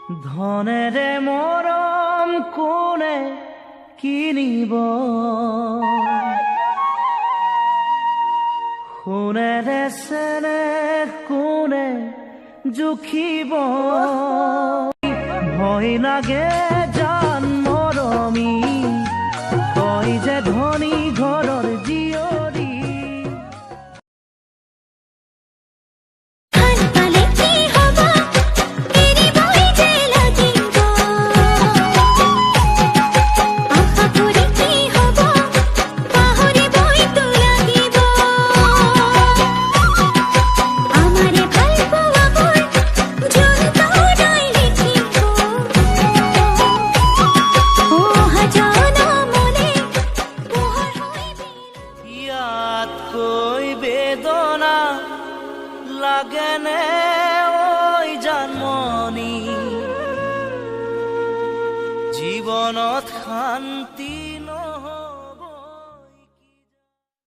ধনেৰে মৰম কোনে কিনিব, সোণেৰে চেনেহ কোনে জুখিব। ভয় লাগে জান মৰমী, কয় যে ধনী ঘৰৰ জীয়ৰী। কৈ বেদনা লাগেনে ঐ জানমণি, জীৱনত শান্তি নহয়।